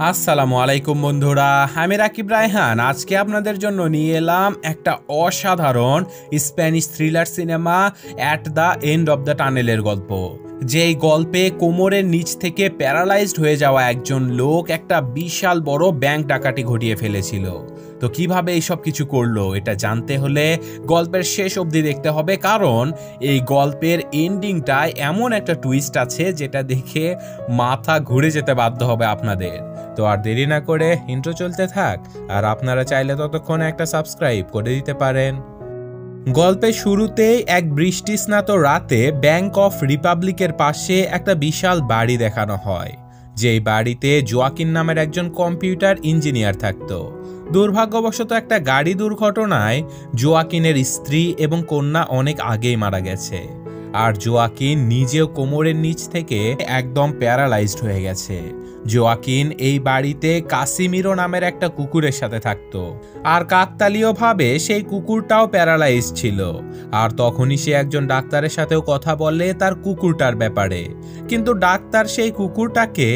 আসসালামু আলাইকুম বন্ধুরা, আমি রাকিব রায়হান। আজকে আপনাদের জন্য নিয়ে এলাম একটা অসাধারণ Spanish thriller cinema at the end of the টানেলের গল্প। যেই গল্পে কোমরের নিচ থেকে প্যারালাইজড হয়ে যাওয়া একজন লোক একটা বিশাল বড় ব্যাংক ডাকাতি ঘটিয়ে ফেলেছিল। তো কিভাবে এইসব কিছু করলো এটা জানতে হলে গল্পের শেষ অবধি দেখতে হবে, কারণ এই গল্পের এন্ডিংটায় এমন একটা টুইস্ট আছে যেটা দেখে মাথা ঘুরে যেতে বাধ্য হবে আপনাদের। তো আর দেরি না করে ইন্ট্রো চলতে থাক, আর আপনারা চাইলে ততক্ষণে একটা সাবস্ক্রাইব করে দিতে পারেন। গল্পের শুরুতেই এক বৃষ্টিস্নাত রাতে ব্যাংক অফ রিপাবলিকের পাশে একটা বিশাল বাড়ি দেখানো হয়, যেই বাড়িতে জোয়াকিন নামের একজন কম্পিউটার ইঞ্জিনিয়ার থাকতো। দুর্ভাগ্যবশত একটা গাড়ি দুর্ঘটনায় জোয়াকিনের স্ত্রী এবং কন্যা অনেক আগেই মারা গেছে, আর জোয়াকিন নিজেও কোমরের নিচ থেকে একদম প্যারালাইজড হয়ে গেছে। জোয়াকিন এই বাড়িতে কাসিমিরো নামের একটা কুকুরের সাথে থাকতো, আর কাকতালীয়ভাবে সেই কুকুরটাও প্যারালাইজ ছিল। আর তখনই সে একজন ডাক্তারের সাথেও কথা বলে তার কুকুরটার ব্যাপারে, কিন্তু ডাক্তার সেই কুকুরটাকে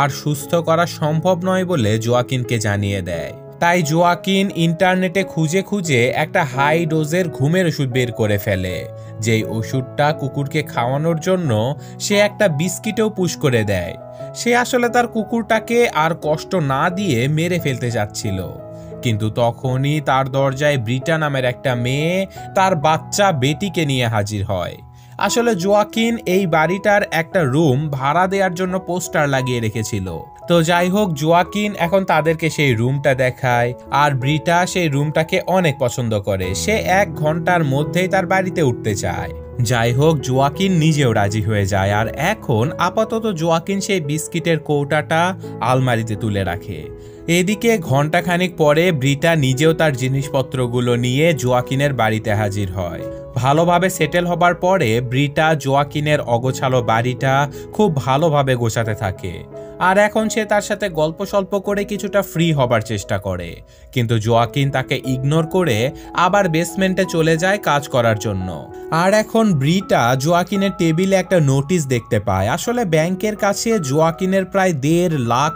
আর সুস্থ করা সম্ভব নয় বলে জোয়াকিনকে জানিয়ে দেয়। তাই জোয়াকিন ইন্টারনেটে খুঁজে খুঁজে একটা হাই ডোজের ঘুমের ওষুধ বের করে ফেলে, যেই ওষুধটা কুকুরকে খাওয়ানোর জন্য সে একটা বিস্কিটেও পুশ করে দেয়। সে আসলে তার কুকুরটাকে আর কষ্ট না দিয়ে মেরে ফেলতে যাচ্ছিল, কিন্তু তখনই তার দরজায় ব্রিটা নামের একটা মেয়ে তার বাচ্চা বেটিকে নিয়ে হাজির হয়। আসলে জোয়াকিন এই বাড়িটার একটা রুম ভাড়া দেওয়ার জন্য পোস্টার লাগিয়ে রেখেছিল। তো যাই হোক, জোয়াকিন এখন তাদেরকে সেই রুমটা দেখায়, আর ব্রিটা সেই রুমটাকে অনেক পছন্দ করে। সে 1 ঘন্টার মধ্যেই তার বাড়িতে উঠতে চায়। যাই হোক, জোয়াকিন নিজেও রাজি হয়ে যায়, আর এখন আপাতত জোয়াকিন সেই বিস্কিটের কৌটাটা আলমারিতে তুলে রাখে। এদিকে ঘন্টাখানিক পরে ব্রিটা নিজেও তার জিনিসপত্রগুলো নিয়ে জোয়াকিনের বাড়িতে হাজির হয়। ভালোভাবে সেটেল হবার পরে ব্রিটা জোয়াকিনের অগোছালো বাড়িটা খুব ভালোভাবে গোছাতে থাকে, আর এখন সে তার সাথে গল্প সল্প করে কিছুটা ফ্রি হবার চেষ্টা করে। কিন্তু জোয়াকিন তাকে ইগনোর করে আবার বেসমেন্টে চলে যায় কাজ করার জন্য। আর এখন ব্রিটা জোয়াকিনের টেবিলে একটা নোটিশ দেখতে পায়। আসলে ব্যাংকের কাছে জোয়াকিনের প্রায় $1.5 লাখ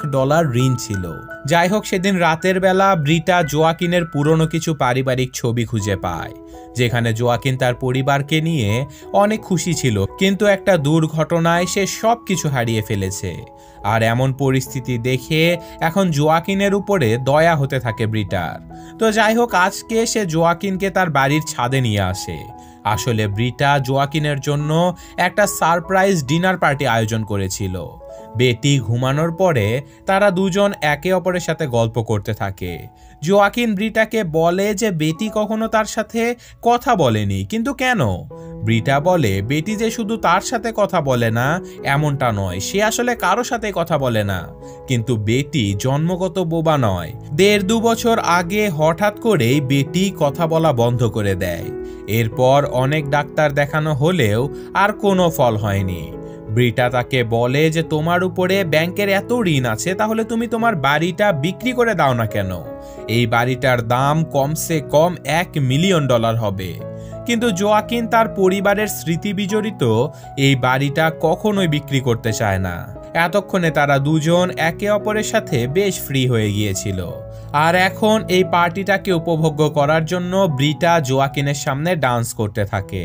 ঋণ ছিল। যাই হোক, সেদিন রাতের বেলা ব্রিটা জোয়াকিনের পুরনো কিছু পারিবারিক ছবি খুঁজে পায়, যেখানে জোয়াকিন তার পরিবারকে নিয়ে অনেক খুশি ছিল, কিন্তু একটা দুর্ঘটনায় সে সব কিছু হারিয়ে ফেলেছে। আর এমন পরিস্থিতি দেখে এখন জোয়াকিনের উপরে দয়া হতে থাকে ব্রিটার। তো যাই হোক, আজকে সে জোয়াকিনকে তার বাড়ির ছাদে নিয়ে আসে। আসলে ব্রিটা জোয়াকিনের জন্য একটা সারপ্রাইজ ডিনার পার্টি আয়োজন করেছিল। বেটি ঘুমানোর পরে তারা দুজন একে অপরের সাথে গল্প করতে থাকে। জোয়াকিন ব্রিটাকে বলে যে বেটি কখনো তার সাথে কথা বলেনি, কিন্তু কেন? ব্রিটা বলে বেটি যে শুধু তার সাথে কথা বলে না এমনটা নয়, সে আসলে কারো সাথে কথা বলে না। কিন্তু বেটি জন্মগত বোবা নয়। 1.5-2 বছর আগে হঠাৎ করেই বেটি কথা বলা বন্ধ করে দেয়। এরপর অনেক ডাক্তার দেখানো হলেও আর কোনো ফল হয়নি। ব্রিটা তাকে বলে যে তোমার উপরে ব্যাংকের এত ঋণ আছে, তাহলে তুমি তোমার বাড়িটা বিক্রি করে দাও না কেন? এই বাড়িটার দাম কমসে কম $1 মিলিয়ন হবে। কিন্তু জোয়াকিন তার পরিবারের স্মৃতি বিজড়িত এই বাড়িটা কখনোই বিক্রি করতে চায় না। এতক্ষণে তারা দুজন একে অপরের সাথে বেশ ফ্রি হয়ে গিয়েছিল, আর এখন এই পার্টিটাকে উপভোগ করার জন্য ব্রিটা জোয়াকিনের সামনে ডান্স করতে থাকে।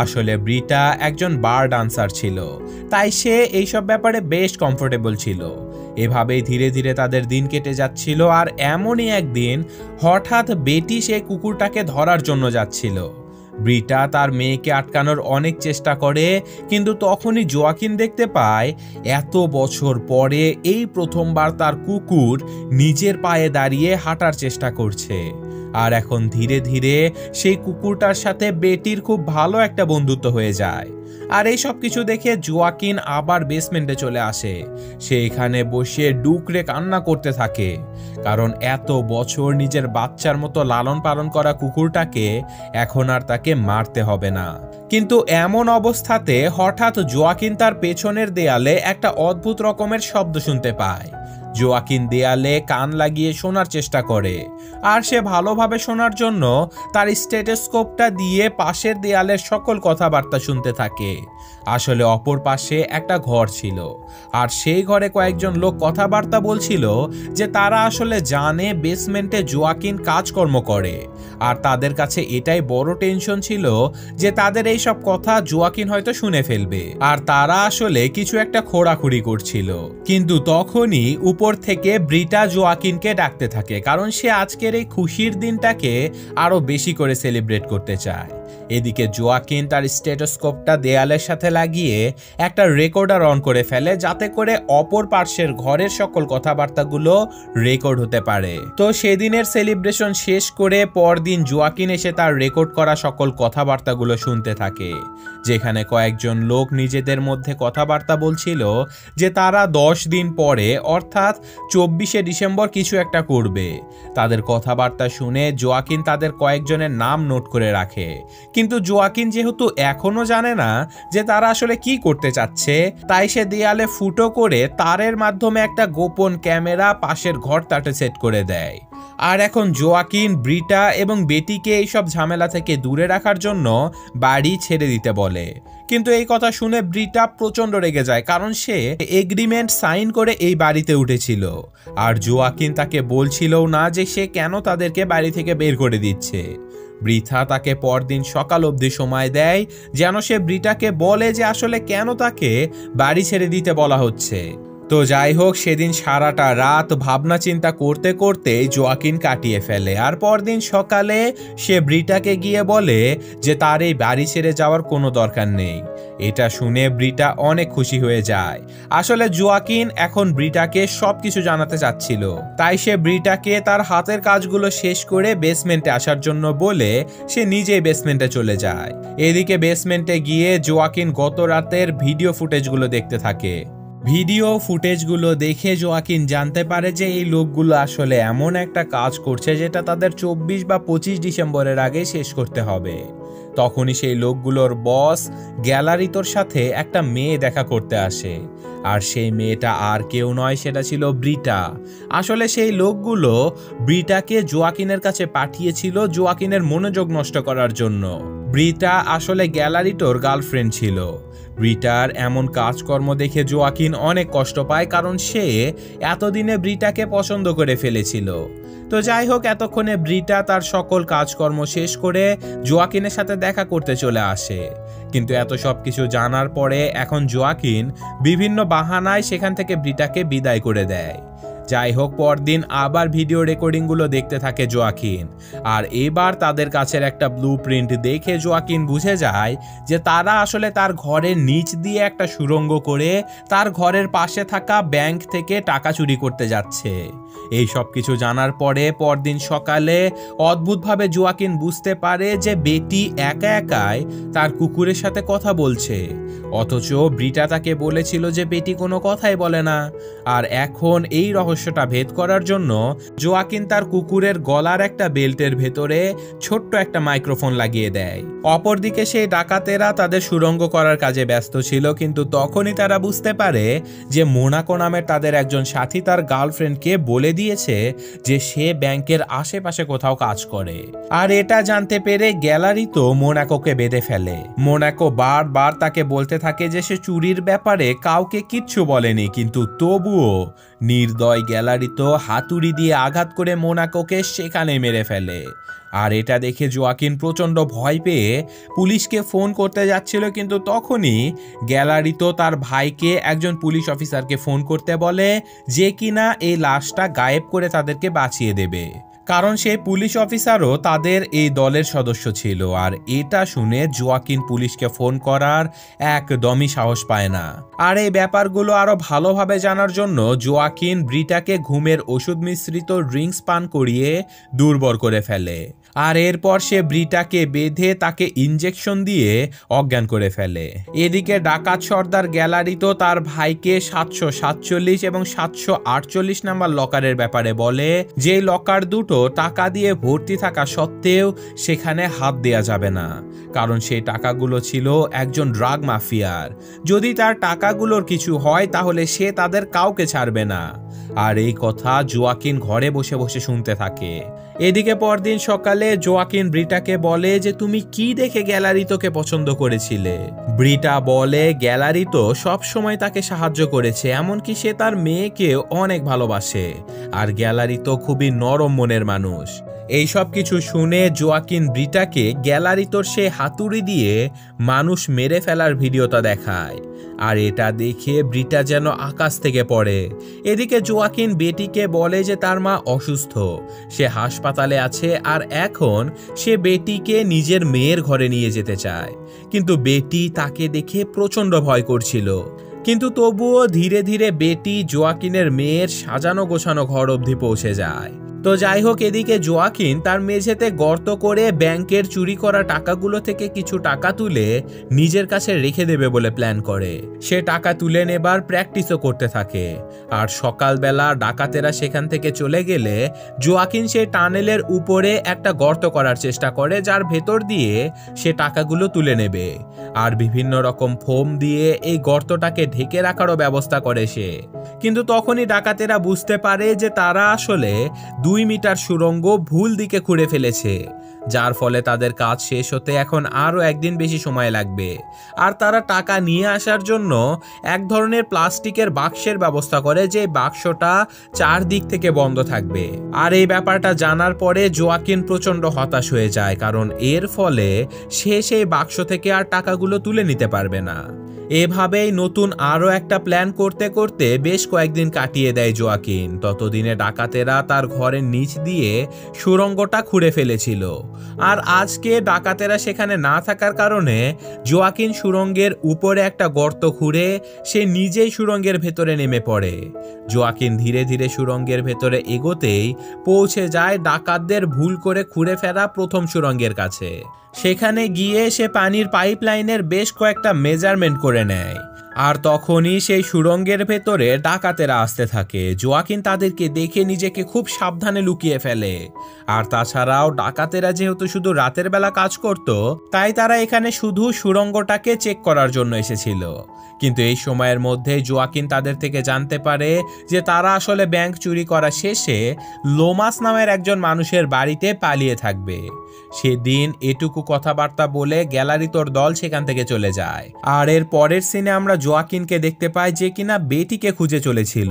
আসলে ব্রিটা একজন বার ডান্সার ছিল, তাই সে এইসব ব্যাপারে বেশ কমফোর্টেবল ছিল। এভাবেই ধীরে ধীরে তাদের দিন কেটে যাচ্ছিল, আর এমনই একদিন হঠাৎ বেটি সেই কুকুরটাকে ধরার জন্য যাচ্ছিল। ব্রিটা তার মেয়েকে আটকানোর অনেক চেষ্টা করে, কিন্তু তখনই জোয়াকিন দেখতে পায় এত বছর পরে এই প্রথমবার তার কুকুর নিজের পায়ে দাঁড়িয়ে হাঁটার চেষ্টা করছে। আর এখন ধীরে ধীরে সেই কুকুরটার সাথে বেটির খুব ভালো একটা বন্ধুত্ব হয়ে যায়। আর এই সব কিছু দেখে জোয়াকিন আবার বেসমেন্টে চলে আসে। সে এখানে বসে ডুকরে কান্না করতে থাকে, কারণ এত বছর নিজের বাচ্চার মতো লালন পালন করা কুকুরটাকে এখন আর তাকে মারতে হবে না। কিন্তু এমন অবস্থাতে হঠাৎ জোয়াকিন তার পেছনের দেয়ালে একটা অদ্ভুত রকমের শব্দ শুনতে পায়। জোয়াকিন দেয়ালে কান লাগিয়ে শোনার চেষ্টা করে, আর সে ভালোভাবে শোনার জন্য তার স্টেথোস্কোপটা দিয়ে পাশের দেয়ালের সকল কথাবার্তা শুনতে থাকে। আসলে অপর পাশে একটা ঘর ছিল, আর সেই ঘরে কয়েকজন লোক কথাবার্তা বলছিল যে তারা আসলে জানে বেসমেন্টে জোয়াকিন কাজকর্ম করে, আর তাদের কাছে এটাই বড় টেনশন ছিল যে তাদের এই সব কথা জোয়াকিন হয়তো শুনে ফেলবে, আর তারা আসলে কিছু একটা খোঁড়াখুড়ি করছিল। কিন্তু তখনই উপর থেকে ব্রিটা জোয়াকিনকে ডাকতে থাকে, কারণ সে আজকের এই খুশির দিনটাকে আরো বেশি করে সেলিব্রেট করতে চায়। এদিকে জোয়াকিন তার স্টেথোস্কোপটা দেয়ালের সাথে লাগিয়ে একটা রেকর্ডার অন করে ফেলে, যাতে করে অপর পার্শ্বের ঘরের সকল কথাবার্তাগুলো রেকর্ড হতে পারে। তো সেদিনের সেলিব্রেশন শেষ করে পরদিন জোয়াকিন এসে তার রেকর্ড করা সকল কথাবার্তাগুলো শুনতে থাকে, যেখানে কয়েকজন লোক নিজেদের মধ্যে কথাবার্তা বলছিল যে তারা 10 দিন পরে অর্থাৎ 24শে ডিসেম্বর কিছু একটা করবে। তাদের কথাবার্তা শুনে জোয়াকিন তাদের কয়েকজনের নাম নোট করে রাখে, কিন্তু জোয়াকিন যেহেতু এখনো জানে না যে তারা আসলে কি করতে চাচ্ছে, তাই সে দেয়ালে ফুটো করে তারের মাধ্যমে একটা গোপন ক্যামেরা পাশের ঘরটাতে সেট করে দেয়। আর এখন জোয়াকিন ব্রিটা এবং বেটিকে এইসব ঝামেলা থেকে দূরে রাখার জন্য বাড়ি ছেড়ে দিতে বলে। কিন্তু এই কথা শুনে ব্রিটা প্রচন্ড রেগে যায়, কারণ সে এগ্রিমেন্ট সাইন করে এই বাড়িতে উঠেছিল, আর জোয়াকিন তাকে বলছিলও না যে সে কেন তাদেরকে বাড়ি থেকে বের করে দিচ্ছে। ব্রিথা তাকে পরদিন সকাল অবধি সময় দেয় যেন সে ব্রিটাকে বলে যে আসলে কেন তাকে বাড়ি ছেড়ে দিতে বলা হচ্ছে। তো যাই হোক, সেদিন সারাটা রাত ভাবনা চিন্তা করতে করতে জোয়াকিন কাটিয়ে ফেলে, আর পরদিন সকালে সে ব্রিটাকে গিয়ে বলে যে তার এই বাড়ি ছেড়ে যাওয়ার কোনো দরকার নেই। এটা শুনে ব্রিটা অনেক খুশি হয়ে যায়। আসলে জোয়াকিন এখন ব্রিটাকে সবকিছু জানাতে চাচ্ছিল, তাই সে ব্রিটাকে তার হাতের কাজগুলো শেষ করে বেসমেন্টে আসার জন্য বলে সে নিজেই বেসমেন্টে চলে যায়। এদিকে বেসমেন্টে গিয়ে জোয়াকিন গত রাতের ভিডিও ফুটেজগুলো দেখতে থাকে। ভিডিও ফুটেজগুলো দেখে জোয়াকিন জানতে পারে যে এই লোকগুলো আসলে এমন একটা কাজ করছে যেটা তাদের 24 বা 25 ডিসেম্বরের আগে শেষ করতে হবে। তখনই সেই লোকগুলোর বস গ্যালারিতোর সাথে একটা মেয়ে দেখা করতে আসে, আর সেই মেয়েটা আর কেউ নয়, সেটা ছিল ব্রিটা। আসলে সেই লোকগুলো ব্রিটাকে জোয়াকিনের কাছে পাঠিয়েছিল জোয়াকিনের মনোযোগ নষ্ট করার জন্য। ব্রিটা আসলে গ্যালারিটোর গার্লফ্রেন্ড ছিল। ব্রিটার এমন কাজকর্ম দেখে জোয়াকিন অনেক কষ্ট পায়, কারণ সে এতদিনে ব্রিটাকে পছন্দ করে ফেলেছিল। তো যাই হোক, এতক্ষণে ব্রিটা তার সকল কাজকর্ম শেষ করে জোয়াকিনের সাথে দেখা করতে চলে আসে। কিন্তু এত সব কিছু জানার পরে এখন জোয়াকিন বিভিন্ন বাহানায় সেখান থেকে ব্রিটাকে বিদায় করে দেয়। যাই হোক, পরদিন আবার ভিডিও রেকর্ডিংগুলো দেখতে থাকে জোয়াকিন, আর এবার তাদের কাছের একটা ব্লুপ্রিন্ট দেখে জোয়াকিন বুঝে যায় যে তারা আসলে তার ঘরের নিচ দিয়ে একটা সুড়ঙ্গ করে তার ঘরের পাশে থাকা ব্যাংক থেকে টাকা চুরি করতে যাচ্ছে। এই সব কিছু জানার পরে পরদিন সকালে অদ্ভুতভাবে জোয়াকিন বুঝতে পারে যে বেটি একা একাই তার কুকুরের সাথে কথা বলছে, অথচ ব্রিটা তাকে বলেছিল যে বেটি কোনো কথাই বলে না। আর এখন এই রহস্যটা ভেদ করার জন্য জোয়াকিন তার কুকুরের গলার একটা বেল্টের ভেতরে ছোট্ট একটা মাইক্রোফোন লাগিয়ে দেয়। অপরদিকে সেই ডাকাতেরা তাদের সুড়ঙ্গ করার কাজে ব্যস্ত ছিল, কিন্তু তখনই তারা বুঝতে পারে যে মোনাকো নামের তাদের একজন সাথী তার গার্লফ্রেন্ডকে বলে দিয়েছে যে সে ব্যাংকের আশেপাশে কোথাও কাজ করে। আর এটা জানতে পেরে গ্যালারি তো মোনাকোকে বেঁধে ফেলে। মোনাকো বারবার তাকে বলতে থাকে যে সে চুরির ব্যাপারে কাউকে কিচ্ছু বলেনি, কিন্তু তবুও নির্দয় গ্যালারি তো হাতুড়ি দিয়ে আঘাত করে মোনাকোকে সেখানে মেরে ফেলে। আর এটা দেখে জোয়াকিন প্রচন্ড ভয় পেয়ে পুলিশকে ফোন করতে যাচ্ছিল, কিন্তু তখনই গ্যালারি তো তার ভাইকে একজন পুলিশ অফিসারকে ফোন করতে বলে যে কিনা এই লাশটা গায়েব করে তাদেরকে বাঁচিয়ে দেবে, কারণ সেই পুলিশ অফিসারও তাদের এই দলের সদস্য ছিল। আর এটা শুনে জোয়াকিন পুলিশকে ফোন করার একদমই সাহস পায় না। আর এই ব্যাপারগুলো আরো ভালোভাবে জানার জন্য জোয়াকিন ব্রিটাকে ঘুমের ওষুধ মিশ্রিত ড্রিঙ্কস পান করিয়ে দুর্বল করে ফেলে, আর এরপর সে ব্রিটাকে বেঁধে তাকে ইনজেকশন দিয়ে অজ্ঞান করে ফেলে। এদিকে ডাকাত সর্দার গ্যালারি তো তার ভাইকে 747 এবং 748 নাম্বার লকারের ব্যাপারে বলে, যে লকার দুটো টাকা দিয়ে ভর্তি থাকা সত্ত্বেও সেখানে হাত দেয়া যাবে না, কারণ সেই টাকাগুলো ছিল একজন ড্রাগ মাফিয়ার। যদি তার টাকাগুলোর কিছু হয় তাহলে সে তাদের কাউকে ছাড়বে না। আর এই কথা জোয়াকিন ঘরে বসে বসে শুনতে থাকে। এদিকে পরদিন সকালে জোয়াকিন ব্রিটাকে বলে যে তুমি কি দেখে গ্যালারিতোকে পছন্দ করেছিলে। ব্রিটা বলে গ্যালারিতো সব সময় তাকে সাহায্য করেছে, এমনকি সে তার মেয়েকে অনেক ভালোবাসে, আর গ্যালারিতো খুবই নরম মনের মানুষ। এই সব কিছু শুনে জোয়াকিন ব্রিটাকে গ্যালারিতোর সে হাতুড়ি দিয়ে মানুষ মেরে ফেলার ভিডিওটা দেখায়, আর এটা দেখে ব্রিটা যেন আকাশ থেকে পড়ে। এদিকে জোয়াকিন বেটিকে বলে যে তার মা অসুস্থ, সে হাসপাতালে আছে, আর এখন সে বেটিকে নিজের মেয়ের ঘরে নিয়ে যেতে চায়। কিন্তু বেটি তাকে দেখে প্রচণ্ড ভয় করছিল, কিন্তু তবুও ধীরে ধীরে বেটি জোয়াকিনের মেয়ের সাজানো গোছানো ঘর অবধি পৌঁছে যায়। তো যাই হোক, এদিকে জোয়াকিন তার মেঝেতে গর্ত করে ব্যাংকের চুরি করা টাকাগুলো থেকে কিছু টাকা তুলে নিজের কাছে রেখে দেবে বলে প্ল্যান করে। সে টাকা তুলে নেবার প্র্যাকটিসও করতে থাকে। আর সকালবেলা ডাকাতেরা সেখান থেকে চলে গেলে জোয়াকিন সেই টানেলের উপরে একটা গর্ত করার চেষ্টা করে, যার ভেতর দিয়ে সে টাকাগুলো তুলে নেবে। আর বিভিন্ন রকম ফোম দিয়ে এই গর্তটাকে ঢেকে রাখারও ব্যবস্থা করে সে। কিন্তু তখনই ডাকাতেরা বুঝতে পারে যে তারা আসলে 2 মিটার সুড়ঙ্গ ভুল দিকে খুঁড়ে ফেলেছে, যার ফলে তাদের কাজ শেষ হতে এখন আরও একদিন বেশি সময় লাগবে। আর তারা টাকা নিয়ে আসার জন্য এক ধরনের প্লাস্টিকের বাক্সের ব্যবস্থা করে, যে বাক্সটা 4 দিক থেকে বন্ধ থাকবে। আর এই ব্যাপারটা জানার পরে জোয়াকিন প্রচণ্ড হতাশ হয়ে যায়, কারণ এর ফলে সে সেই বাক্স থেকে আর টাকাগুলো তুলে নিতে পারবে না। এভাবেই নতুন আরও একটা প্ল্যান করতে করতে বেশ কয়েকদিন কাটিয়ে দেয় জোয়াকিন। ততদিনে ডাকাতেরা তার ঘরের নিচ দিয়ে সুড়ঙ্গটা খুঁড়ে ফেলেছিল, আর আজকে ডাকাতেরা সেখানে না থাকার কারণে জোয়াকিন সুড়ঙ্গের উপরে একটা গর্ত খুঁড়ে সে নিজেই সুড়ঙ্গের ভেতরে নেমে পড়ে। জোয়াকিন ধীরে ধীরে সুড়ঙ্গের ভেতরে এগোতেই পৌঁছে যায় ডাকাতদের ভুল করে খুঁড়ে ফেরা প্রথম সুড়ঙ্গের কাছে। সেখানে গিয়ে সে পানির পাইপলাইনের বেশ কয়েকটা মেজারমেন্ট করে নেয়, আর তখনই সেই সুড়ঙ্গের ভেতরে ডাকাতেরা আসতে থাকে। জোয়াকিন তাদেরকে দেখে নিজেকে খুব সাবধানে লুকিয়ে ফেলে। আর তাছাড়াও ডাকাতেরা যেহেতু শুধু রাতের বেলা কাজ করত, তাই তারা এখানে শুধু সুড়ঙ্গটাকে চেক করার জন্য এসেছিল। কিন্তু এই সময়ের মধ্যে জোয়াকিন তাদের থেকে জানতে পারে যে তারা আসলে ব্যাংক চুরি করা শেষে লোমাস নামের একজন মানুষের বাড়িতে পালিয়ে থাকবে। সেদিন এটুকু কথাবার্তা বলে গ্যালারিতোর দল সেখান থেকে চলে যায়। আর এর পরের সিনে আমরা জোয়াকিনকে দেখতে পাই যে কিনা বেটিকে খুঁজে চলেছিল।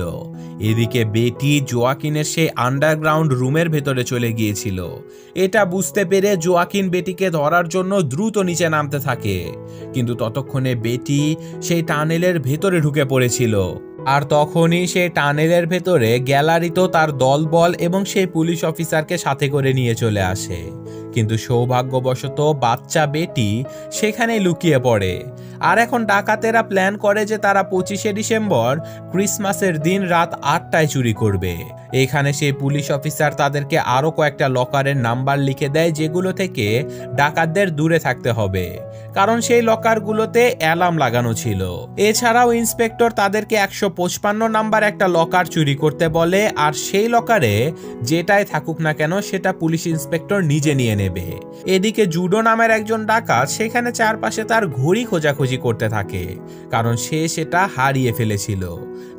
এদিকে বেটি জোয়াকিনের সেই আন্ডারগ্রাউন্ড রুমের ভেতরে চলে গিয়েছিল। এটা বুঝতে পেরে জোয়াকিন বেটিকে ধরার জন্য দ্রুত নিচে নামতে থাকে, কিন্তু ততক্ষণে বেটি সেই টানেলের ভেতরে ঢুকে পড়েছিল। আর তখনই সেই টানেলের ভেতরে গ্যালারিতো তার দলবল এবং সেই পুলিশ অফিসারকে সাথে করে নিয়ে চলে আসে। কিন্তু সৌভাগ্যবশত বাচ্চা বেটি সেখানে লুকিয়ে পড়ে। আর এখন ডাকাতেরা প্ল্যান করে যে তারা 25শে ডিসেম্বর ক্রিসমাসের দিন রাত 8টায় চুরি করবে। এখানে সেই পুলিশ অফিসার তাদেরকে আরো কয়েকটা লকারের নাম্বার লিখে দেয়, যেগুলো থেকে ডাকাতদের দূরে থাকতে হবে, কারণ সেই লকারগুলোতে অ্যালার্ম লাগানো ছিল। এছাড়াও ইন্সপেক্টর তাদেরকে 155 নাম্বার একটা লকার চুরি করতে বলে, আর সেই লকারে যেটাই থাকুক না কেন সেটা পুলিশ ইন্সপেক্টর নিজে নিয়ে নেবে। এদিকে জুডো নামের একজন ডাকাত সেখানে চারপাশে তার ঘড়ি খোঁজাখুঁজি করতে থাকে, কারণ সে সেটা হারিয়ে ফেলেছিল।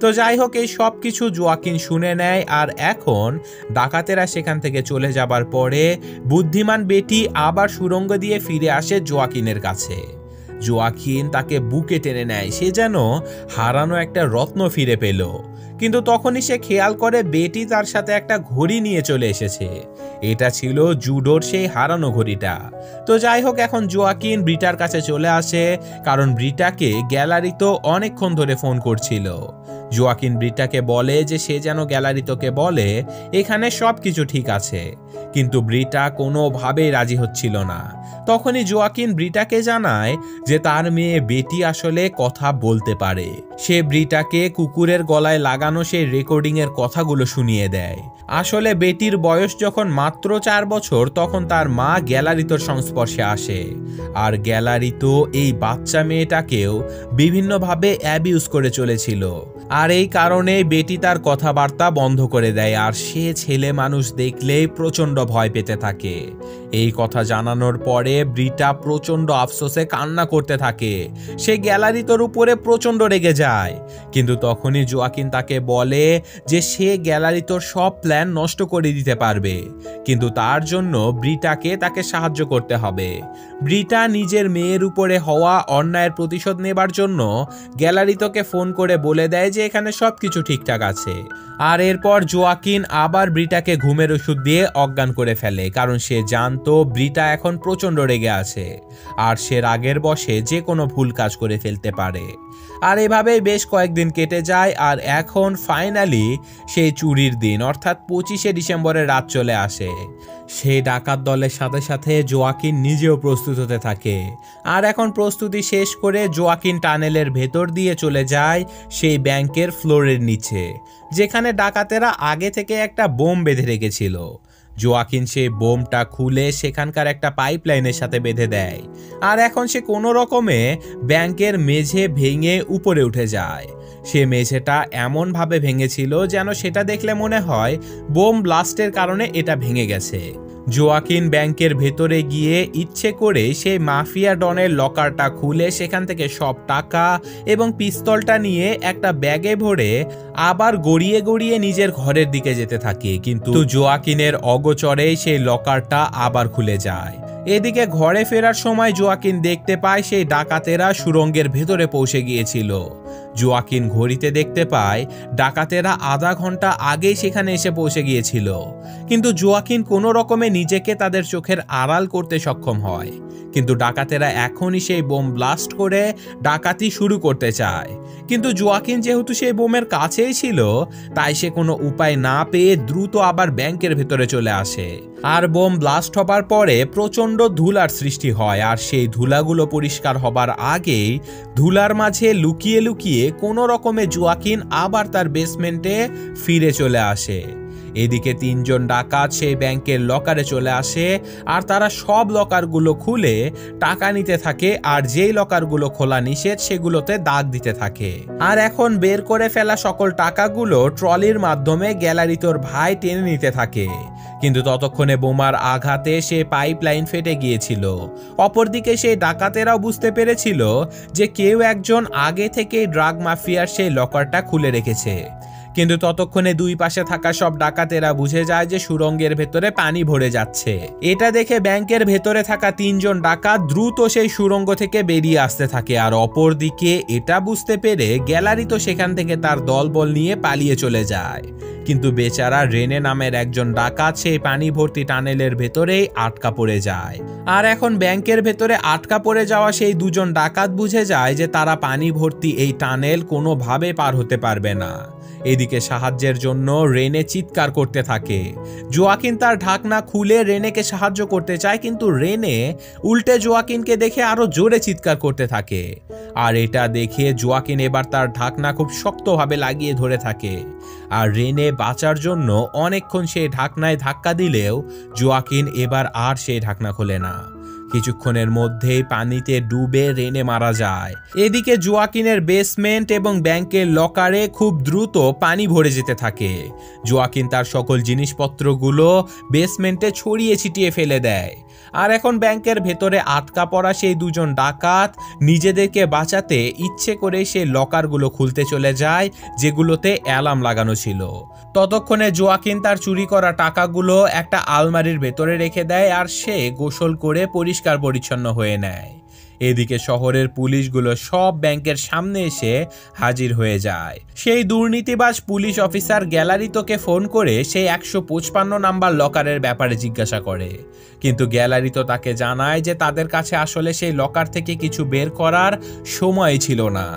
তো যাই হোক, এই সব কিছু জোয়াকিন শুনে নেয়। আর এখন ডাকাতেরা সেখান থেকে চলে যাবার পরে বুদ্ধিমান বেটি আবার সুড়ঙ্গ দিয়ে ফিরে আসে জোয়াকিনের কাছে। জোয়াকিন তাকে বুকে টেনে নেয়, সে যেন হারানো একটা রত্ন ফিরে পেল। কিন্তু তখনই সে খেয়াল করে বেটি তার সাথে একটা ঘড়ি নিয়ে চলে এসেছে। এটা ছিল জুডোর সেই হারানো ঘড়িটা। তো যাই হোক, এখন জোয়াকিন ব্রিটার কাছে চলে আসে, কারণ ব্রিটাকে গ্যালারিতো অনেকক্ষণ ধরে ফোন করছিল। জোয়াকিন ব্রিটাকে বলে যে সে যেন গ্যালারিতোকে বলে এখানে সব কিছু ঠিক আছে, কিন্তু ব্রিটা কোনোভাবেই রাজি হচ্ছিল না। তখনই জোয়াকিন ব্রিটাকে জানায় যে তার মেয়ে বেটি আসলে কথা বলতে পারে। সে ব্রিটাকে কুকুরের গলায় লাগানো সেই রেকর্ডিং এর কথাগুলো শুনিয়ে দেয়। আসলে বেটির বয়স যখন মাত্র 4 বছর, তখন তার মা গ্যালারিতোর সংস্পর্শে আসে, আর গ্যালারিতো এই বাচ্চা মেয়েটাকেও বিভিন্নভাবে অ্যাবিউজ করে চলেছিল। আর এই কারণে বেটি তার কথাবার্তা বন্ধ করে দেয় আর সে ছেলে মানুষ দেখলেই প্রচণ্ড ভয় পেতে থাকে। এই কথা জানানোর পরে ব্রিটা প্রচণ্ড আফসোসে কান্না করতে থাকে। সে গ্যালারিতোর উপরে প্রচণ্ড রেগে যায়, কিন্তু তখনই জোয়াকিন তাকে বলে যে সে গ্যালারিতোর সব প্ল্যান নষ্ট করে দিতে পারবে, কিন্তু তার জন্য ব্রিটাকে তাকে সাহায্য করতে হবে। ব্রিটা নিজের মেয়ের উপরে হওয়া অন্যায়ের প্রতিশোধ নেবার জন্য গ্যালারিতোকে ফোন করে বলে দেয় যে এখানে সবকিছু ঠিকঠাক আছে। আর এরপর জোয়াকিন আবার ব্রিটাকে ঘুমের ওষুধ দিয়ে অজ্ঞান করে ফেলে, কারণ সে জানতো ব্রিটা এখন প্রচণ্ড রেগে আছে আর সে রাগের বশে যে কোনো ভুল কাজ করে ফেলতে পারে। আর এভাবেই বেশ কয়েকদিন কেটে যায় আর এখন ফাইনালি সেই চুরির দিন অর্থাৎ 25শে ডিসেম্বরের রাত চলে আসে। সেই ডাকাত দলের সাথে সাথে জোয়াকিন নিজেও প্রস্তুত হতে থাকে। আর এখন প্রস্তুতি শেষ করে জোয়াকিন টানেলের ভেতর দিয়ে চলে যায় সেই ব্যাংকের ফ্লোরের নিচে, যেখানে ডাকাতেরা আগে থেকে একটা বোম বেঁধে রেখেছিল। জোয়াকিন সেই বোমটা খুলে সেখানকার একটা পাইপলাইনের সাথে বেঁধে দেয় আর এখন সে কোনো রকমে ব্যাংকের মেঝে ভেঙে উপরে উঠে যায়। সে মেঝেটা এমনভাবে ভেঙেছিল যেন সেটা দেখলে মনে হয় বোম ব্লাস্টের কারণে এটা ভেঙে গেছে। জোয়াকিন ব্যাংকের ভেতরে গিয়ে ইচ্ছে করে সেই মাফিয়া ডনের লকারটা খুলে সেখান থেকে সব টাকা এবং পিস্তলটা নিয়ে একটা ব্যাগে ভরে আবার গড়িয়ে গড়িয়ে নিজের ঘরের দিকে যেতে থাকে, কিন্তু জোয়াকিনের অগোচরে সেই লকারটা আবার খুলে যায়। এদিকে ঘরে ফেরার সময় জোয়াকিন দেখতে পায় সেই ডাকাতেরা সুড়ঙ্গের ভেতরে পৌঁছে গিয়েছিল। জোয়াকিন ঘড়িতে দেখতে পায় ডাকাতেরা আধা ঘন্টা আগেই সেখানে এসে পৌঁছে গিয়েছিল, কিন্তু জোয়াকিন কোনো রকমে নিজেকে তাদের চোখের আড়াল করতে সক্ষম হয়। কিন্তু ডাকাতেরা এখনই সেই বোম ব্লাস্ট করে ডাকাতি শুরু করতে চায়, কিন্তু জোয়াকিন যেহেতু সেই বোমের কাছেই ছিল তাই সে কোনো উপায় না পেয়ে দ্রুত আবার ব্যাংকের ভেতরে চলে আসে। আর বোম ব্লাস্ট হবার পরে প্রচণ্ড ধুলার সৃষ্টি হয় আর সেই ধুলাগুলো পরিষ্কার হবার আগেই ধুলার মাঝে লুকিয়ে লুকিয়ে কোনো রকমে জোয়াকিন আবার তার বেসমেন্টে ফিরে চলে আসে। এদিকে 3 জন ডাকাত সেই ব্যাংকের লকারে চলে আসে আর তারা সব লকারগুলো খুলে টাকা নিতে থাকে আর যেই লকারগুলো খোলা নিষেধ সেগুলোতে দাগ দিতে থাকে। আর এখন বের করে ফেলা সকল টাকাগুলো ট্রলির মাধ্যমে গ্যালারিতোর ভাই টেনে নিতে থাকে, কিন্তু ততক্ষণে বোমার আঘাতে সে পাইপলাইন ফেটে গিয়েছিল। অপরদিকে সেই ডাকাতেরাও বুঝতে পেরেছিল যে কেউ একজন আগে থেকেই ড্রাগ মাফিয়ার সেই লকারটা খুলে রেখেছে, কিন্তু ততক্ষণে দুই পাশে থাকা সব ডাকাতেরা বুঝে যায় যে সুড়ঙ্গের ভেতরে পানি ভরে যাচ্ছে। এটা দেখে ব্যাংকের ভেতরে থাকা 3 জন ডাকাত দ্রুত সেই সুড়ঙ্গ থেকে বেরিয়ে আসতে থাকে, আর অপরদিকে এটা বুঝতে পেরে গ্যালারিতো সেখান থেকে তার দলবল নিয়ে পালিয়ে চলে যায়। কিন্তু বেচারা রেনে নামের একজন ডাকাত সেই পানি ভর্তি টানেলের ভেতরেই আটকা পড়ে যায়। আর এখন ব্যাংকের ভেতরে আটকা পড়ে যাওয়া সেই 2 জন ডাকাত বুঝে যায় যে তারা পানি ভর্তি এই টানেল কোনোভাবে পার হতে পারবে না। এদিকে সাহায্যের জন্য রেনে চিৎকার করতে থাকে। জোয়াকিন তার ঢাকনা খুলে রেনেকে সাহায্য করতে চায়, কিন্তু রেনে উল্টে জোয়াকিনকে দেখে আরো জোরে চিৎকার করতে থাকে। আর এটা দেখে জোয়াকিন এবার তার ঢাকনা খুব শক্তভাবে লাগিয়ে ধরে থাকে। আর রেনে বাঁচার জন্য অনেকক্ষণ সেই ঢাকনায় ধাক্কা দিলেও জোয়াকিন এবার আর সেই ঢাকনা খোলে না। কিছুক্ষণের মধ্যেই পানিতে ডুবে রেনে মারা যায়। এদিকে জোয়াকিনের বেসমেন্ট এবং ব্যাংকের লকারে খুব দ্রুত পানি ভরে যেতে থাকে। জোয়াকিন তার সকল জিনিসপত্রগুলো বেসমেন্টে ছড়িয়ে ছিটিয়ে ফেলে দেয়। আর এখন ব্যাংকের ভেতরে আটকা পড়া সেই 2 জন ডাকাত নিজেদেরকে বাঁচাতে ইচ্ছে করে সেই লকারগুলো খুলতে চলে যায় যেগুলোতে অ্যালার্ম লাগানো ছিল। ততক্ষণে জোয়াকিন তার চুরি করা টাকাগুলো একটা আলমারির ভেতরে রেখে দেয় আর সে গোসল করে পরিষ্কার পরিচ্ছন্ন হয়ে নেয়। এদিকে শহরের পুলিশগুলো সব ব্যাংকের সামনে এসে হাজির হয়ে যায়। সেই দুর্নীতিবাজ পুলিশ অফিসার গ্যালারিতোকে ফোন করে সেই 155 নাম্বার লকারের ব্যাপারে জিজ্ঞাসা করে, কিন্তু গ্যালারিতো তাকে জানায় যে তাদের কাছে আসলে সেই লকার থেকে কিছু বের করার সময় ছিল না।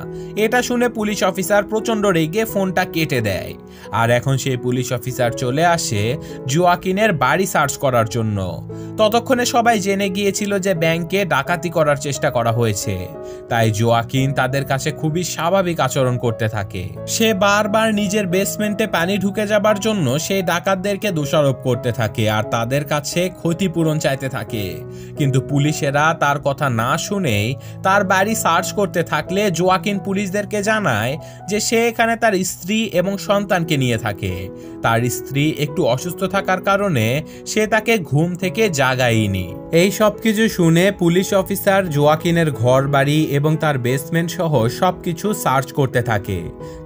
এটা শুনে পুলিশ অফিসার প্রচণ্ড রেগে ফোনটা কেটে দেয়। আর এখন সেই পুলিশ অফিসার চলে আসে জোয়াকিনের বাড়ি সার্চ করার জন্য। ততক্ষণে সবাই জেনে গিয়েছিল যে ব্যাংকে ডাকাতি করার চেষ্টা করা হয়েছে। তাই জোয়াকিন তাদের কাছে খুবই স্বাভাবিক আচরণ করতে থাকে। সে বারবার নিজের বেসমেন্টে পানি ঢুকে যাবার জন্য সেই ডাকাতদেরকে দোষারোপ করতে থাকে আর তাদের কাছে ক্ষতিপূরণ চাইতে থাকে। কিন্তু পুলিশেরা তার কথা না শুনেই তার বাড়ি সার্চ করতে থাকলে জোয়াকিন পুলিশদেরকে জানায় যে সে এখানে তার স্ত্রী এবং সন্তানকে নিয়ে থাকে। তার স্ত্রী একটু অসুস্থ থাকার কারণে সে তাকে ঘুম থেকে জাগায়নি। এই সব কিছু শুনে পুলিশ অফিসার জোয়াকিনের ঘর বাড়ি এবং তার বেসমেন্ট সহ সবকিছু সার্চ করতে থাকে,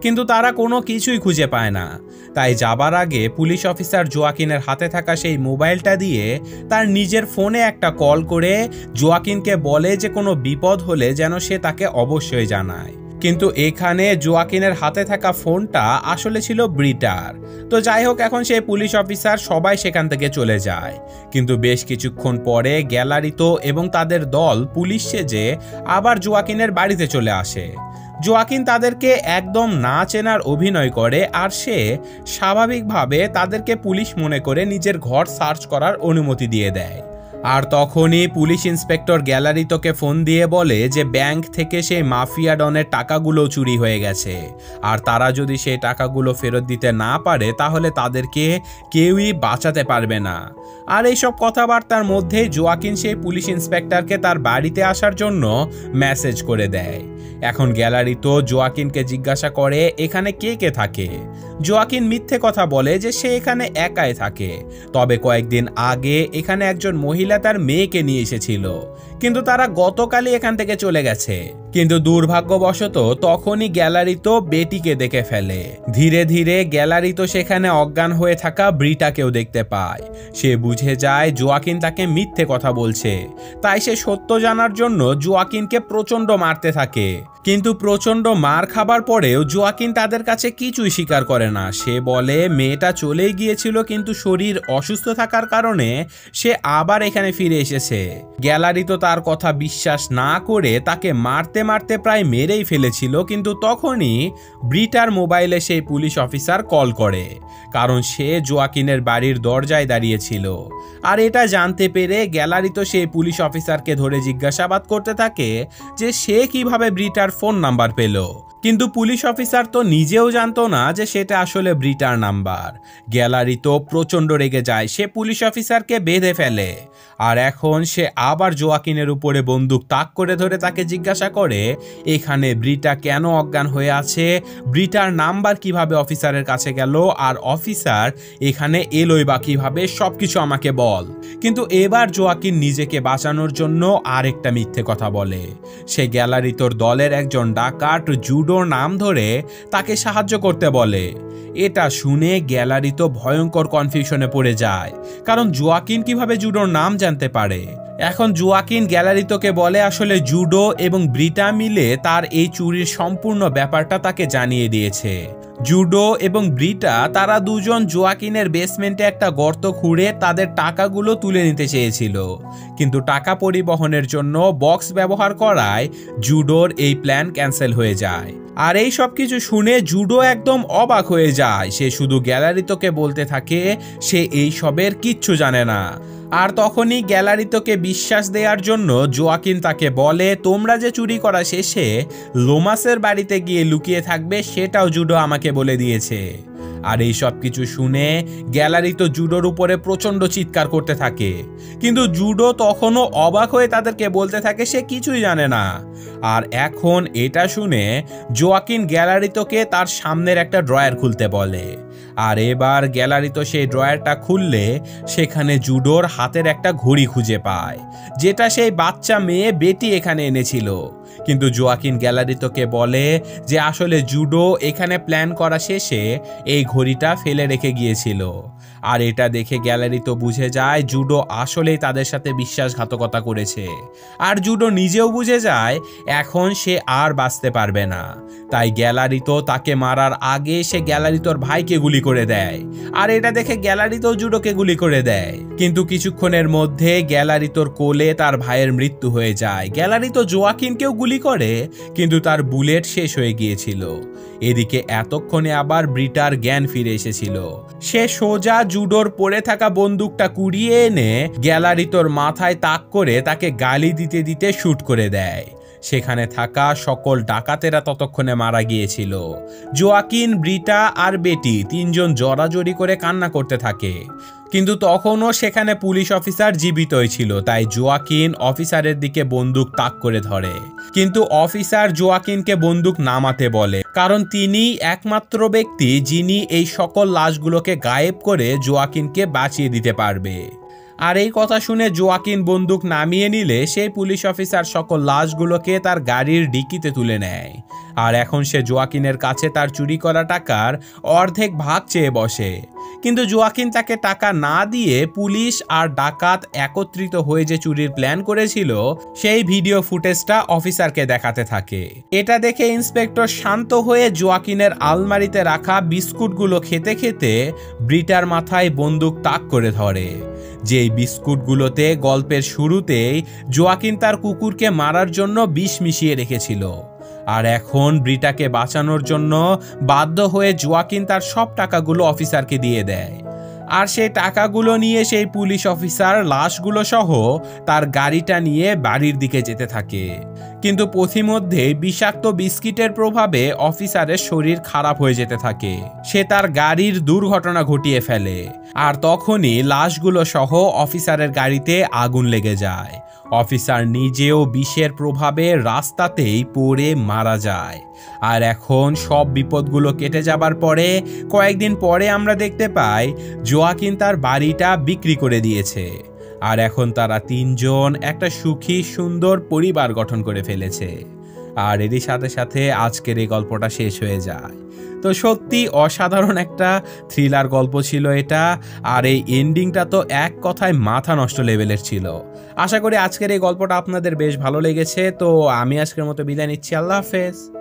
কিন্তু তারা কোনো কিছুই খুঁজে পায় না। তাই যাবার আগে পুলিশ অফিসার জোয়াকিনের হাতে থাকা সেই মোবাইলটা দিয়ে তার নিজের ফোনে একটা কল করে জোয়াকিনকে বলে যে কোনো বিপদ হলে যেন সে তাকে অবশ্যই জানায়। কিন্তু এখানে জোয়াকিনের হাতে থাকা ফোনটা আসলে ছিল ব্রিটার। তো যাই হোক, এখন সেই পুলিশ অফিসার সবাই সেখান থেকে চলে যায়। কিন্তু বেশ কিছুক্ষণ পরে গ্যালারিতো এবং তাদের দল পুলিশ সেজে আবার জোয়াকিনের বাড়িতে চলে আসে। জোয়াকিন তাদেরকে একদম না চেনার অভিনয় করে আর সে স্বাভাবিকভাবে তাদেরকে পুলিশ মনে করে নিজের ঘর সার্চ করার অনুমতি দিয়ে দেয়। আর তখনই পুলিশ ইন্সপেক্টর গ্যালারিতোকে ফোন দিয়ে বলে যে ব্যাংক থেকে সেই মাফিয়া ডনের টাকাগুলো চুরি হয়ে গেছে, আর তারা যদি সেই টাকাগুলো ফেরত দিতে না পারে তাহলে তাদেরকে কেউই বাঁচাতে পারবে না। আর এইসব কথাবার্তার মধ্যে জোয়াকিন সেই পুলিশ ইন্সপেক্টরকে তার বাড়িতে আসার জন্য মেসেজ করে দেয়। এখন গ্যালারিতো জোয়াকিনকে জিজ্ঞাসা করে এখানে কে কে থাকে। জোয়াকিন মিথ্যে কথা বলে যে সে এখানে একাই থাকে, তবে কয়েকদিন আগে এখানে একজন মহিলা তার মেয়েকে নিয়ে এসেছিল, কিন্তু তারা গতকালই এখান থেকে চলে গেছে। কিন্তু দুর্ভাগ্যবশত তখনই গ্যালারিতো বেটিকে দেখে ফেলে। ধীরে ধীরে গ্যালারিতো সেখানে অজ্ঞান হয়ে থাকা ব্রিটাকেও দেখতে পায়। সে বুঝে যায় জোয়াকিন তাকে মিথ্যে কথা বলছে, তাই সে সত্য জানার জন্য জোয়াকিনকে প্রচন্ড মারতে থাকে। কিন্তু প্রচন্ড মার খাবার পরেও জোয়াকিন তাদের কাছে কিছুই স্বীকার করে না। সে বলে মেয়েটা চলেই গিয়েছিল, কিন্তু শরীর অসুস্থ থাকার কারণে সে আবার এখানে ফিরে এসেছে। গ্যালারিতো তার কথা বিশ্বাস না করে তাকে মারতে মারতে প্রায় মেরেই ফেলেছিল, কিন্তু তখনই ব্রিটার মোবাইলে সেই পুলিশ অফিসার কল করে, কারণ সে জোয়াকিনের বাড়ির দরজায় দাঁড়িয়েছিল। আর এটা জানতে পেরে গ্যালারিতো সেই পুলিশ অফিসারকে ধরে জিজ্ঞাসাবাদ করতে থাকে যে সে কিভাবে ব্রিটার ফোন নাম্বার পেল। কিন্তু পুলিশ অফিসার তো নিজেও জানতো না যে সেটা আসলে ব্রিটার নাম্বার। গ্যালারিতো প্রচন্ড রেগে যায়, সে পুলিশ অফিসারকে বেঁধে ফেলে। আর এখন সে আবার জোয়াকিনের উপরে বন্দুক তাক করে ধরে তাকে জিজ্ঞাসা করে এখানে ব্রিটা কেন অজ্ঞান হয়ে আছে, ব্রিটার নাম্বার কিভাবে অফিসারের কাছে গেল, আর অফিসার এখানে এলোই বা কিভাবে, সবকিছু আমাকে বল। কিন্তু এবার জোয়াকিন নিজেকে বাঁচানোর জন্য আরেকটা মিথ্যে কথা বলে। সে গ্যালারিতোর দলের একজন ডাকাত জুডোর নাম ধরে তাকে সাহায্য করতে বলে। এটা শুনে গ্যালারিতো ভয়ঙ্কর কনফিউশনে পড়ে যায়, কারণ জোয়াকিন কিভাবে জুডোর নাম জানতে পারে। এখন জোয়াকিন গ্যালারিতোকে বলে আসলে জুডো এবং ব্রিটা মিলে তার এই চুরির সম্পূর্ণ ব্যাপারটা তাকে জানিয়ে দিয়েছে। জুডো এবং ব্রিটা তারা দুজন জোয়াকিনের বেসমেন্টে একটা গর্ত খুঁড়ে তাদের টাকাগুলো তুলে নিতে চেয়েছিল, কিন্তু টাকা পরিবহনের জন্য বক্স ব্যবহার করায় জুডোর এই প্ল্যান ক্যান্সেল হয়ে যায়। আর এই সব কিছু শুনে জুডো একদম অবাক হয়ে যায়। সে শুধু গ্যালারিতোকে বলতে থাকে সে এই সবের কিচ্ছু জানে না। আর তখনই গ্যালারিতোকে বিশ্বাস দেওয়ার জন্য জোয়াকিন তাকে বলে তোমরা যে চুরি করা শেষে লোমাসের বাড়িতে গিয়ে লুকিয়ে থাকবে সেটাও জুডো আমাকে বলে দিয়েছে। আর এই সব কিছু শুনে গ্যালারিতো জুডোর উপরে প্রচন্ড চিৎকার করতে থাকে, কিন্তু জুডো তখনও অবাক হয়ে তাদেরকে বলতে থাকে সে কিছুই জানে না। আর এখন এটা শুনে জোয়াকিন গ্যালারিতোকে তার সামনের একটা ড্রয়ার খুলতে বলে। আর এবার গ্যালারিতো সেই ড্রয়ারটা খুললে সেখানে জুডোর হাতের একটা ঘড়ি খুঁজে পায়, যেটা সেই বাচ্চা মেয়ে বেটি এখানে এনেছিল। কিন্তু জোয়াকিন গ্যালারিতোকে বলে যে আসলে জুডো এখানে প্ল্যান করা শেষে এই ঘড়িটা ফেলে রেখে গিয়েছিল। আর এটা দেখে গ্যালারিতো বুঝে যায় জুডো আসলেই তাদের সাথে বিশ্বাসঘাতকতা করেছে। আর জুডো নিজেও বুঝে যায় এখন সে আর বাঁচতে পারবে না। তাই গ্যালারিতো তাকে মারার আগে সে গ্যালারিতোর ভাইকে গুলি করে দেয়, আর এটা দেখে গ্যালারিতো জুডোকে গুলি করে দেয়। কিন্তু কিছুক্ষণের মধ্যে গ্যালারিতোর কোলে তার ভাইয়ের মৃত্যু হয়ে যায়। গ্যালারিতো জোয়াকিনকেও গুলি করে, কিন্তু তার বুলেট শেষ হয়ে গিয়েছিল। এদিকে এতক্ষণে আবার ব্রিটার জ্ঞান ফিরে এসেছিল। সে সোজা জুডোর পড়ে থাকা বন্দুকটা কুড়িয়ে এনে গ্যালারিতোর মাথায় তাক করে তাকে গালি দিতে দিতে শুট করে দেয়। সেখানে থাকা সকল ডাকাতেরা ততক্ষণে মারা গিয়েছিল। জোয়াকিন, ব্রিটা আর বেটি তিনজন জড়াজড়ি করে কান্না করতে থাকে। কিন্তু তখনও সেখানে পুলিশ অফিসার জীবিতই ছিল, তাই জোয়াকিন অফিসারের দিকে বন্দুক তাক করে ধরে। কিন্তু অফিসার জোয়াকিনকে বন্দুক নামাতে বলে, কারণ তিনি একমাত্র ব্যক্তি যিনি এই সকল লাশগুলোকে গায়েব করে জোয়াকিনকে বাঁচিয়ে দিতে পারবে। আর এই কথা শুনে জোয়াকিন বন্দুক নামিয়ে নিলে সেই পুলিশ অফিসার সকল লাশগুলোকে তার গাড়ির ডিকিতে তুলে নেয়। আর এখন সে জোয়াকিনের কাছে তার চুরি করা টাকার অর্ধেক ভাগ চেয়ে বসে। কিন্তু জোয়াকিন তাকে টাকা না দিয়ে পুলিশ আর ডাকাত একত্রিত হয়ে যে চুরির প্ল্যান করেছিল সেই ভিডিও ফুটেজটা অফিসারকে দেখাতে থাকে। এটা দেখে ইন্সপেক্টর শান্ত হয়ে জোয়াকিনের আলমারিতে রাখা বিস্কুটগুলো খেতে খেতে ব্রিটার মাথায় বন্দুক তাক করে ধরে। যেই বিস্কুটগুলোতে গল্পের শুরুতেই জোয়াকিন তার কুকুরকে মারার জন্য বিষ মিশিয়ে রেখেছিল। আর এখন ব্রিটাকে বাঁচানোর জন্য বাধ্য হয়ে জোয়াকিন তার সব টাকাগুলো অফিসারকে দিয়ে দেয়। আর সেই টাকাগুলো নিয়ে সেই পুলিশ অফিসার লাশগুলো সহ তার গাড়িটা নিয়ে বাড়ির দিকে যেতে থাকে। কিন্তু পথিমধ্যে বিষাক্ত বিস্কিটের প্রভাবে অফিসারের শরীর খারাপ হয়ে যেতে থাকে। সে তার গাড়ির দুর্ঘটনা ঘটিয়ে ফেলে। আর তখনই লাশগুলো সহ অফিসারের গাড়িতে আগুন লেগে যায়। অফিসার নিজেও বিষের প্রভাবে রাস্তাতেই পড়ে মারা যায়। আর এখন সব বিপদগুলো কেটে যাবার পরে কয়েকদিন পরে আমরা দেখতে পাই জোয়াকিন তার বাড়িটা বিক্রি করে দিয়েছে। আর এখন তারা তিনজন একটা সুখী সুন্দর পরিবার গঠন করে ফেলেছে। আর এরই সাথে সাথে আজকের এই গল্পটা শেষ হয়ে যায়। তো সত্যি অসাধারণ একটা থ্রিলার গল্প ছিল এটা। আর এই এন্ডিংটা তো এক কথায় মাথা নষ্ট লেভেলের ছিল। আশা করি আজকের এই গল্পটা আপনাদের বেশ ভালো লেগেছে। তো আমি আজকের মতো বিদায় নিচ্ছি। আল্লাহ হাফেজ।